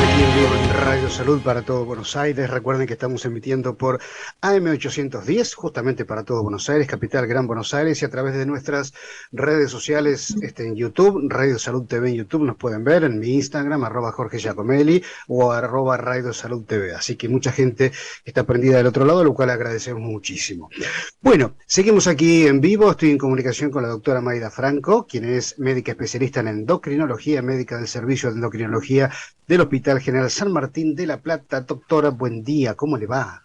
Aquí en vivo en Radio Salud para todo Buenos Aires. Recuerden que estamos emitiendo por AM810, justamente para todo Buenos Aires, capital Gran Buenos Aires, y a través de nuestras redes sociales en YouTube, Radio Salud TV en YouTube, nos pueden ver en mi Instagram, @Jorge Giacomelli o @Radio Salud TV. Así que mucha gente está prendida del otro lado, lo cual agradecemos muchísimo. Bueno, seguimos aquí en vivo. Estoy en comunicación con la doctora Mayra Franco, quien es médica especialista en endocrinología, médica del servicio de endocrinología del Hospital General San Martín de la Plata. Doctora, buen día, ¿cómo le va?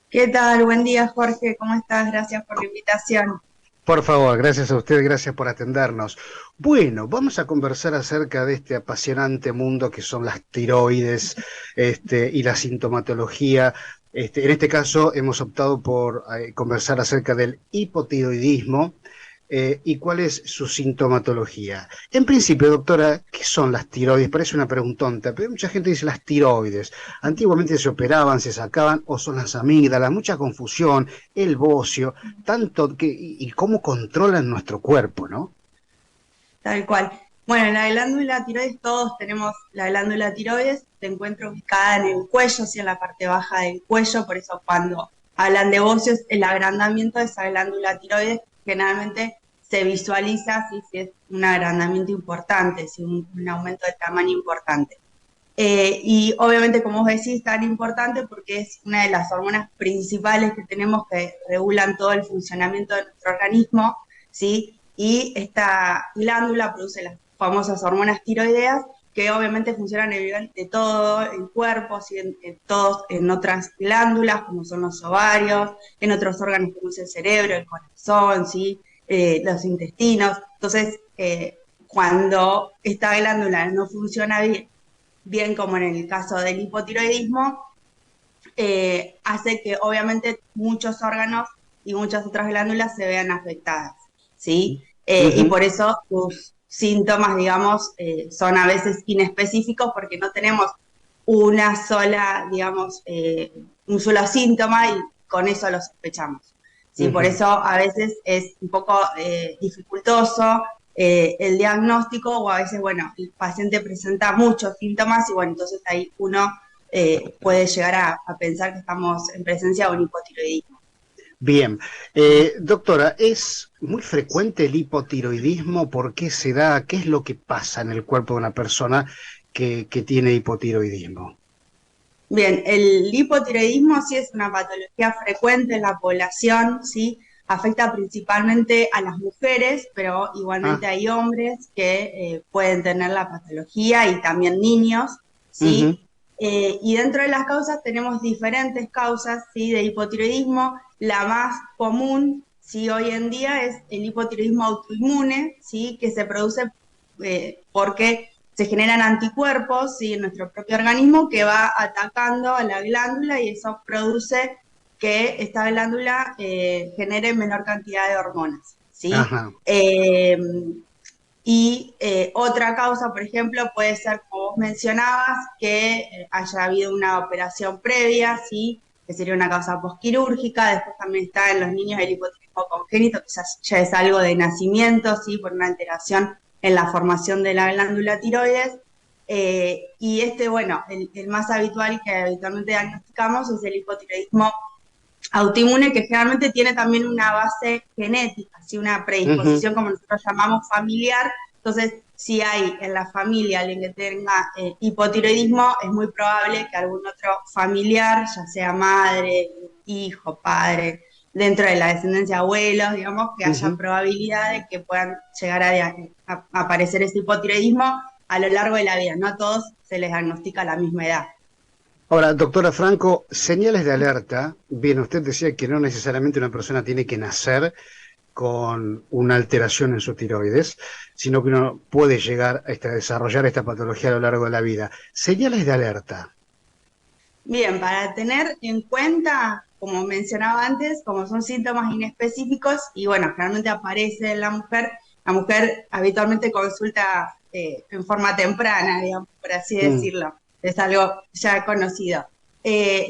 ¿Qué tal? Buen día, Jorge. ¿Cómo estás? Gracias por la invitación. Por favor, gracias a usted, gracias por atendernos. Bueno, vamos a conversar acerca de este apasionante mundo que son las tiroides, y la sintomatología. En este caso hemos optado por conversar acerca del hipotiroidismo, y cuál es su sintomatología. En principio, doctora, ¿qué son las tiroides? Parece una preguntonta, pero mucha gente dice las tiroides. Antiguamente se operaban, se sacaban, o son las amígdalas, mucha confusión, el bocio, tanto que, y cómo controlan nuestro cuerpo, ¿no? Tal cual. Bueno, la glándula tiroides, todos tenemos la glándula tiroides, se encuentra ubicada en el cuello, sí, en la parte baja del cuello, por eso cuando hablan de bocios, el agrandamiento de esa glándula tiroides generalmente se visualiza si es un agrandamiento importante, si un aumento de tamaño importante. Y obviamente, como vos decís, tan importante porque es una de las hormonas principales que tenemos que regulan todo el funcionamiento de nuestro organismo, ¿sí? Y esta glándula produce las famosas hormonas tiroideas que obviamente funcionan a nivel de todo el cuerpo, ¿sí? En otras glándulas como son los ovarios, en otros órganos como es el cerebro, el corazón, ¿sí? Los intestinos. Entonces, cuando esta glándula no funciona bien como en el caso del hipotiroidismo, hace que obviamente muchos órganos y muchas otras glándulas se vean afectadas, ¿sí? Y Ujú. por eso sus síntomas, digamos, son a veces inespecíficos porque no tenemos una sola, digamos, un solo síntoma y con eso lo sospechamos. ¿Sí? Por Ujú. eso a veces es un poco dificultoso el diagnóstico o a veces, bueno, el paciente presenta muchos síntomas y bueno, entonces ahí uno puede llegar a pensar que estamos en presencia de un hipotiroidismo. Bien. Doctora, ¿es muy frecuente el hipotiroidismo? ¿Por qué se da? ¿Qué es lo que pasa en el cuerpo de una persona que tiene hipotiroidismo? Bien, el hipotiroidismo sí es una patología frecuente en la población, ¿sí? Afecta principalmente a las mujeres, pero igualmente Ah, hay hombres que pueden tener la patología y también niños, ujú. ¿sí? Y dentro de las causas tenemos diferentes causas, ¿sí? De hipotiroidismo. La más común, ¿sí? Hoy en día es el hipotiroidismo autoinmune, ¿sí? Que se produce porque se generan anticuerpos, ¿sí? En nuestro propio organismo que va atacando a la glándula y eso produce que esta glándula genere menor cantidad de hormonas, ¿sí? Ajá. Otra causa, por ejemplo, puede ser, como vos mencionabas, que haya habido una operación previa, ¿sí? Que sería una causa posquirúrgica. Después también está en los niños el hipotiroidismo congénito, que ya es algo de nacimiento, ¿sí? Por una alteración en la formación de la glándula tiroides. Bueno, el más habitual que habitualmente diagnosticamos es el hipotiroidismo autoinmune, que generalmente tiene también una base genética, ¿sí? Una Ujú. predisposición, como nosotros llamamos, familiar. Entonces, si hay en la familia alguien que tenga hipotiroidismo, es muy probable que algún otro familiar, ya sea madre, hijo, padre, dentro de la descendencia abuelos, digamos, que haya Ujú. probabilidad de que puedan llegar a aparecer ese hipotiroidismo a lo largo de la vida. No a todos se les diagnostica a la misma edad. Ahora, doctora Franco, señales de alerta. Bien, usted decía que no necesariamente una persona tiene que nacer con una alteración en su tiroides, sino que uno puede llegar a desarrollar esta patología a lo largo de la vida. Señales de alerta. Bien, para tener en cuenta, como mencionaba antes, como son síntomas inespecíficos y bueno, generalmente aparece en la mujer habitualmente consulta en forma temprana, digamos, por así Mm. decirlo, es algo ya conocido.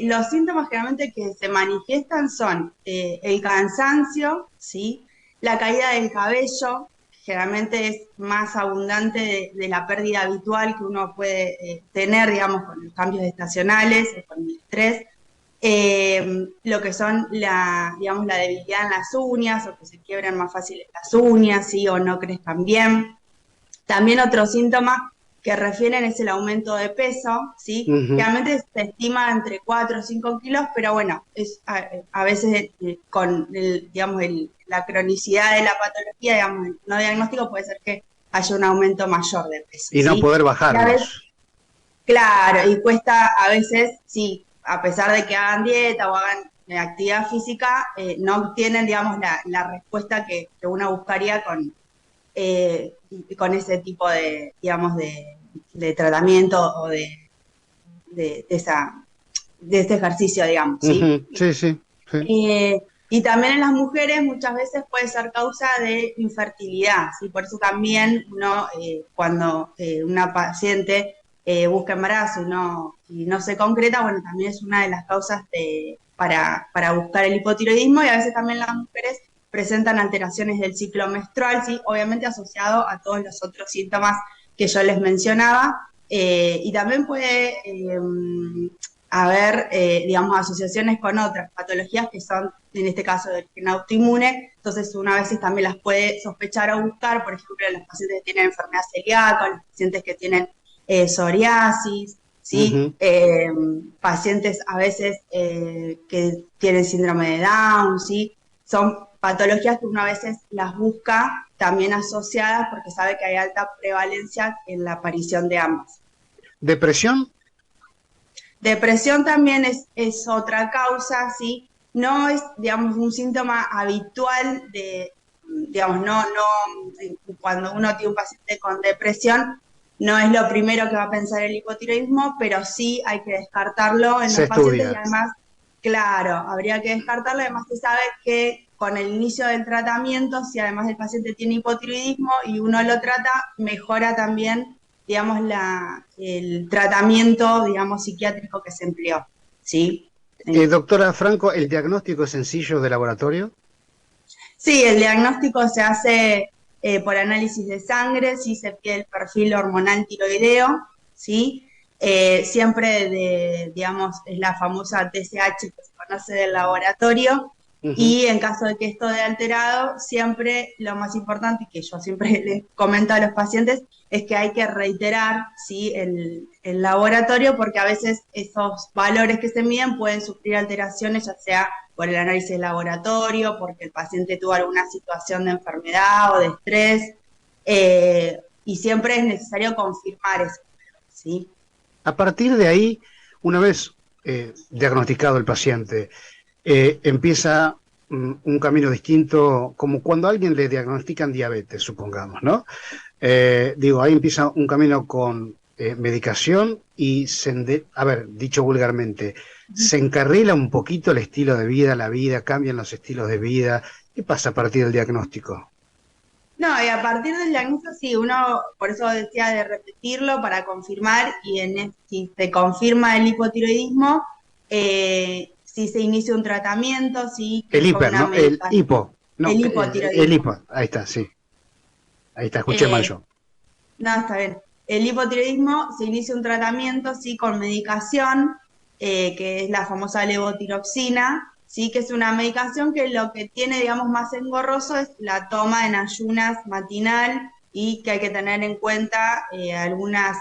Los síntomas generalmente que se manifiestan son el cansancio, ¿sí? La caída del cabello, generalmente es más abundante de la pérdida habitual que uno puede tener, digamos, con los cambios estacionales o con el estrés. Lo que son digamos, la debilidad en las uñas, o que se quiebran más fácil las uñas, ¿sí? O no crezcan bien. También otro síntoma que refieren es el aumento de peso, ¿sí? Ujú. Generalmente se estima entre 4 o 5 kilos, pero bueno, es a veces con digamos, la cronicidad de la patología, digamos, el no diagnóstico puede ser que haya un aumento mayor de peso, Y no ¿sí? poder Y a veces, bajarlos. claro, y cuesta a veces, sí, a pesar de que hagan dieta o hagan actividad física, no obtienen, digamos, la respuesta que uno buscaría con ese tipo de, digamos, de tratamiento o de ese ejercicio, digamos, ¿sí? Ujú. Sí, sí, sí. Y también en las mujeres muchas veces puede ser causa de infertilidad, ¿sí? Por eso también uno, cuando una paciente busca embarazo y no se concreta, bueno, también es una de las causas para buscar el hipotiroidismo, y a veces también las mujeres presentan alteraciones del ciclo menstrual, ¿sí? Obviamente asociado a todos los otros síntomas que yo les mencionaba, y también puede haber, digamos, asociaciones con otras patologías que son, en este caso, del gen autoinmune. Entonces, uno a veces también las puede sospechar o buscar, por ejemplo, los pacientes que tienen enfermedad celíaca, los pacientes que tienen psoriasis, ¿sí? Ujú. Pacientes a veces que tienen síndrome de Down, ¿sí? Son patologías que uno a veces las busca también asociadas porque sabe que hay alta prevalencia en la aparición de ambas. Depresión, Depresión también es otra causa, ¿sí? No es, digamos, un síntoma habitual digamos, cuando uno tiene un paciente con depresión, no es lo primero que va a pensar el hipotiroidismo, pero sí hay que descartarlo en se los pacientes, y estudia. además, claro, habría que descartarlo. Además, se sabe que con el inicio del tratamiento, si además el paciente tiene hipotiroidismo y uno lo trata, mejora también, digamos, el tratamiento, digamos, psiquiátrico que se empleó, ¿sí? Doctora Franco, ¿el diagnóstico es sencillo de laboratorio? Sí, el diagnóstico se hace por análisis de sangre, sí se pide el perfil hormonal tiroideo, ¿sí? Siempre digamos, es la famosa TSH que se conoce del laboratorio, Ujú. y en caso de que esto de alterado, siempre lo más importante, y que yo siempre les comento a los pacientes, es que hay que reiterar, ¿sí? el laboratorio, porque a veces esos valores que se miden pueden sufrir alteraciones, ya sea por el análisis de laboratorio, porque el paciente tuvo alguna situación de enfermedad o de estrés, y siempre es necesario confirmar eso, ¿sí? A partir de ahí, una vez diagnosticado el paciente, empieza un camino distinto, como cuando a alguien le diagnostican diabetes, supongamos, ¿no? Digo, ahí empieza un camino con medicación y, a ver, dicho vulgarmente, se encarrila un poquito el estilo de vida, la vida, cambian los estilos de vida. ¿Qué pasa a partir del diagnóstico? No, y a partir del diagnóstico, sí, uno, por eso decía de repetirlo para confirmar, y si se confirma el hipotiroidismo, si se inicia un tratamiento, sí, que El es con hiper, una ¿no? El medicación, hipo. No, el el hipotiroidismo. hipo. Ahí está, sí. Ahí está, escuché mal Eh, yo. No, está bien. El hipotiroidismo se inicia un tratamiento, sí, con medicación, que es la famosa levotiroxina, sí, que es una medicación que lo que tiene, digamos, más engorroso es la toma en ayunas matinal, y que hay que tener en cuenta algunas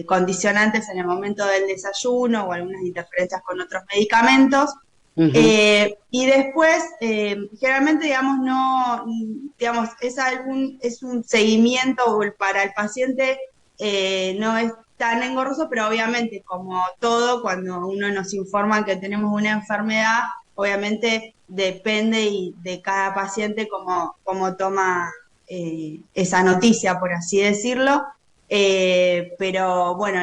condicionantes en el momento del desayuno o algunas interferencias con otros medicamentos. Ujú. Y después, generalmente, digamos, no, digamos, es un seguimiento para el paciente, no es tan engorroso, pero obviamente, como todo, cuando uno nos informa que tenemos una enfermedad, obviamente depende de cada paciente cómo toma esa noticia, por así decirlo. Pero bueno,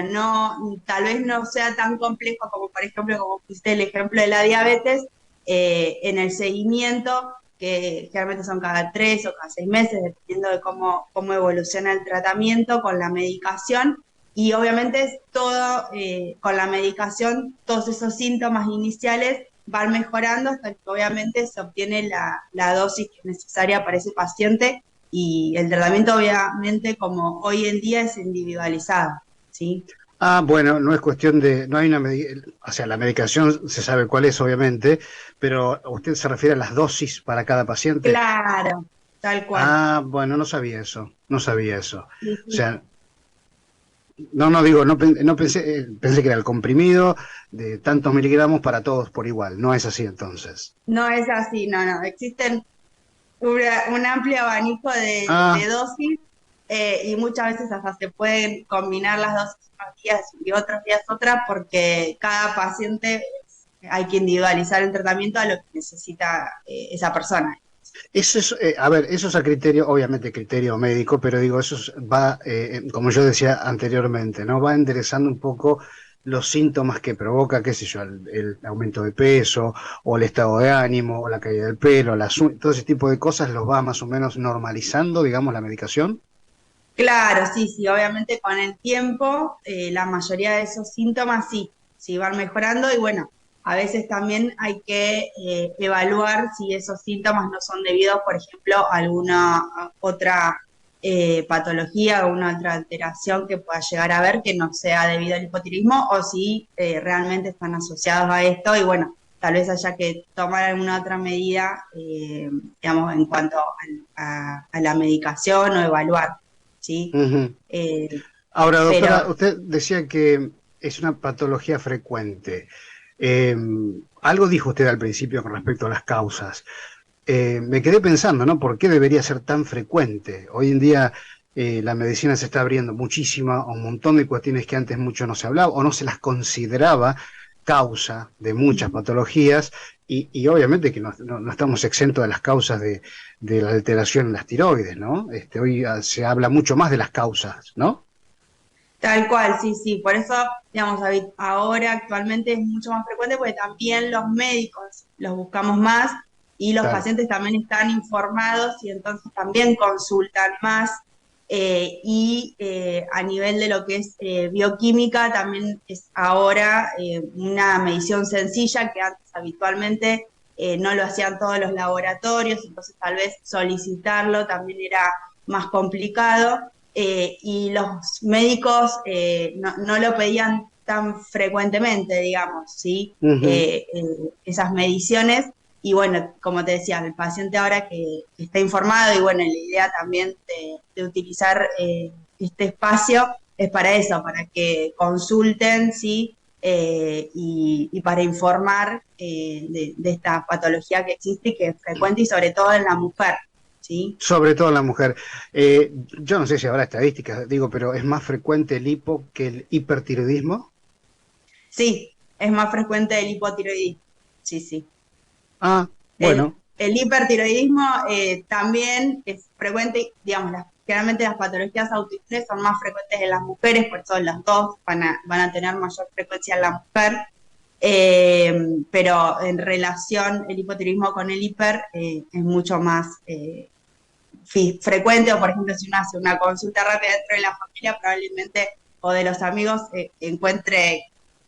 tal vez no sea tan complejo como, por ejemplo, como pusiste el ejemplo de la diabetes, en el seguimiento, que generalmente son cada 3 o cada 6 meses, dependiendo de cómo evoluciona el tratamiento con la medicación. Y obviamente es todo, con la medicación, todos esos síntomas iniciales van mejorando hasta que obviamente se obtiene la dosis que es necesaria para ese paciente, y el tratamiento obviamente como hoy en día es individualizado, ¿sí? Ah, bueno, no es cuestión de, no hay una, o sea, la medicación se sabe cuál es, obviamente, pero ¿usted se refiere a las dosis para cada paciente? Claro, tal cual. Ah, bueno, no sabía eso, no sabía eso. O Sí, sí. sea, no digo, no pensé, pensé que era el comprimido de tantos miligramos para todos por igual, no es así entonces. No es así, no. Existen un amplio abanico Ah, de dosis y muchas veces hasta se pueden combinar las dosis unos días y otros días otras porque cada paciente hay que individualizar el tratamiento a lo que necesita esa persona. eso es, a ver, eso es a criterio, obviamente criterio médico, pero digo, va, como yo decía anteriormente, ¿no? Va enderezando un poco los síntomas que provoca, qué sé yo, el aumento de peso, o el estado de ánimo, o la caída del pelo, todo ese tipo de cosas los va más o menos normalizando, digamos, la medicación. Claro, sí, sí, obviamente con el tiempo la mayoría de esos síntomas sí, sí van mejorando y bueno, a veces también hay que evaluar si esos síntomas no son debidos, por ejemplo, a alguna otra patología o una otra alteración que pueda llegar a haber que no sea debido al hipotiroidismo o si realmente están asociados a esto y bueno, tal vez haya que tomar alguna otra medida, digamos, en cuanto a la medicación o evaluar. ¿Sí? Ujú. Eh, Ahora, doctora, pero usted decía que es una patología frecuente. Eh, Algo dijo usted al principio con respecto a las causas. Me quedé pensando, ¿no? ¿Por qué debería ser tan frecuente? Hoy en día la medicina se está abriendo muchísimo a un montón de cuestiones que antes mucho no se hablaba o no se las consideraba causa de muchas patologías y obviamente que no estamos exentos de las causas de la alteración en las tiroides, ¿no? Hoy se habla mucho más de las causas, ¿no? tal cual, sí, sí. Por eso, digamos, ahora actualmente es mucho más frecuente porque también los médicos los buscamos más y los Claro. pacientes también están informados y entonces también consultan más. A nivel de lo que es bioquímica, también es ahora una medición sencilla que antes habitualmente no lo hacían todos los laboratorios, entonces tal vez solicitarlo también era más complicado y los médicos no lo pedían tan frecuentemente, digamos, ¿sí? Ujú. Esas mediciones. Y bueno, como te decía, el paciente ahora que está informado y bueno, la idea también de utilizar este espacio es para eso, para que consulten, ¿sí? Y para informar de esta patología que existe y que es frecuente y sobre todo en la mujer, ¿sí? Sobre todo en la mujer. Yo no sé si habrá estadísticas, digo, pero es más frecuente el hipo que el hipertiroidismo. Sí, es más frecuente el hipotiroidismo. Sí, sí. Ah, bueno, El hipertiroidismo también es frecuente, digamos, generalmente las patologías autoinmunes son más frecuentes en las mujeres, por eso las dos van a tener mayor frecuencia en la mujer, pero en relación el hipotiroidismo con el hiper es mucho más frecuente, o por ejemplo, si uno hace una consulta rápida dentro de la familia, probablemente o de los amigos encuentre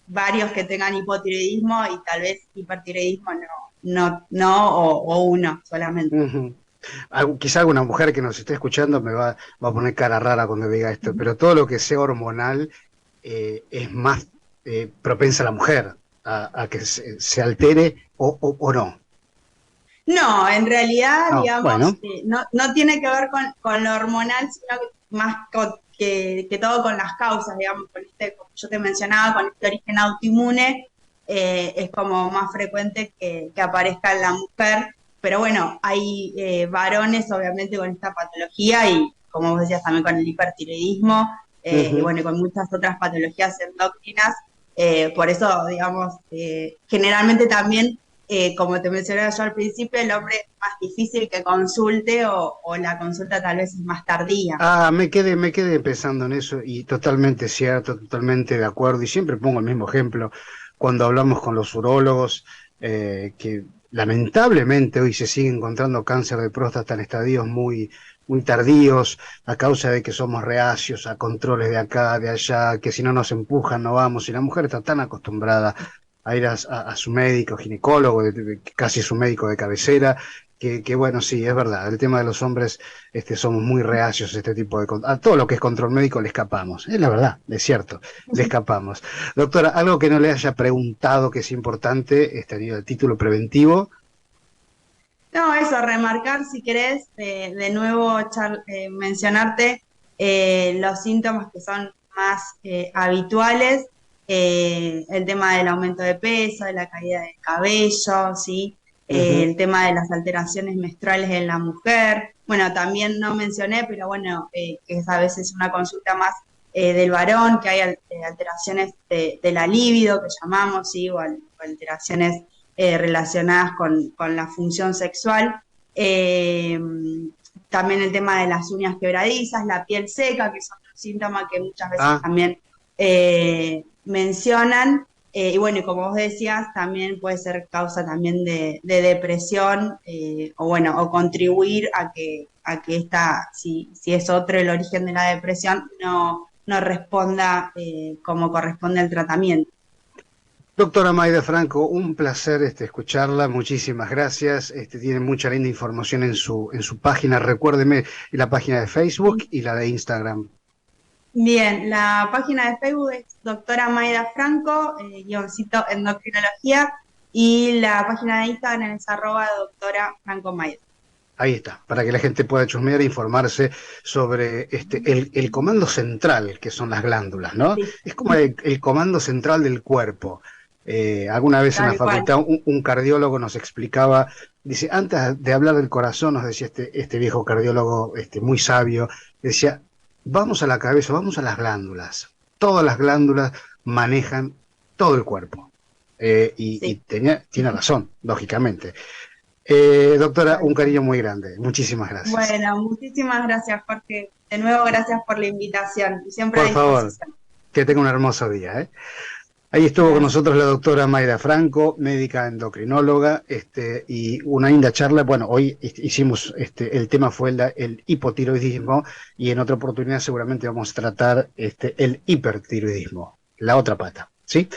varios que tengan hipotiroidismo y tal vez hipertiroidismo no o uno solamente. ujú. Quizá alguna mujer que nos esté escuchando va a poner cara rara cuando diga esto, pero todo lo que sea hormonal es más propensa a la mujer a que se altere o no. No, en realidad, No, digamos, bueno, no tiene que ver con lo hormonal, sino que más que todo con las causas, digamos, con este, como yo te mencionaba, con este origen autoinmune, es como más frecuente que aparezca en la mujer, pero bueno, hay varones obviamente con esta patología y como vos decías también con el hipertiroidismo, y ujú. bueno, con muchas otras patologías endocrinas, por eso, digamos, generalmente también como te mencionaba yo al principio, el hombre es más difícil que consulte o la consulta tal vez es más tardía. Me quedé pensando en eso y totalmente cierto, totalmente de acuerdo. Y siempre pongo el mismo ejemplo cuando hablamos con los urólogos, que lamentablemente hoy se sigue encontrando cáncer de próstata en estadios muy tardíos a causa de que somos reacios a controles de acá, de allá, que si no nos empujan no vamos. Y la mujer está tan acostumbrada a ir a su médico ginecólogo, casi su médico de cabecera, que bueno, sí, es verdad, el tema de los hombres somos muy reacios a este tipo de... A todo lo que es control médico le escapamos, es la verdad, es cierto, le escapamos. Doctora, algo que no le haya preguntado que es importante, a nivel de título preventivo. No, eso, remarcar si querés, de nuevo mencionarte los síntomas que son más habituales, el tema del aumento de peso, de la caída del cabello, ¿sí? Ujú. El tema de las alteraciones menstruales en la mujer. Bueno, también no mencioné, pero bueno, que es a veces una consulta más del varón, que hay alteraciones de la libido, que llamamos, ¿sí? O alteraciones relacionadas con la función sexual. Eh, También el tema de las uñas quebradizas, la piel seca, que es otro síntoma que muchas veces Ah, también mencionan. Y bueno, y como vos decías, también puede ser causa también de depresión, o bueno, o contribuir a que esta, si es otro el origen de la depresión, no responda como corresponde al tratamiento. doctora Mayda Franco, un placer escucharla, muchísimas gracias. Tiene mucha linda información en su página. Recuérdeme la página de Facebook y la de Instagram. Bien, la página de Facebook es doctora Mayda Franco, guioncito endocrinología, y la página de Instagram es @doctora Franco Mayda. Ahí está, para que la gente pueda chusmear e informarse sobre el comando central, que son las glándulas, ¿no? Sí, Es como el comando central del cuerpo. Alguna vez en la tal cual. facultad un cardiólogo nos explicaba, dice, antes de hablar del corazón, nos decía este viejo cardiólogo muy sabio, decía, vamos a la cabeza, vamos a las glándulas. Todas las glándulas manejan todo el cuerpo. Y Sí, tiene razón, lógicamente. Doctora, tal un cual. cariño muy grande. Muchísimas gracias. Bueno, muchísimas gracias, Jorge. De nuevo, gracias por la invitación y siempre a Por favor, disposición. que tenga un hermoso día, ¿eh? Ahí estuvo con Gracias. nosotros la doctora Mayra Franco, médica endocrinóloga, y una linda charla. Bueno, hoy hicimos, el tema fue el hipotiroidismo y en otra oportunidad seguramente vamos a tratar el hipertiroidismo, la otra pata, ¿sí?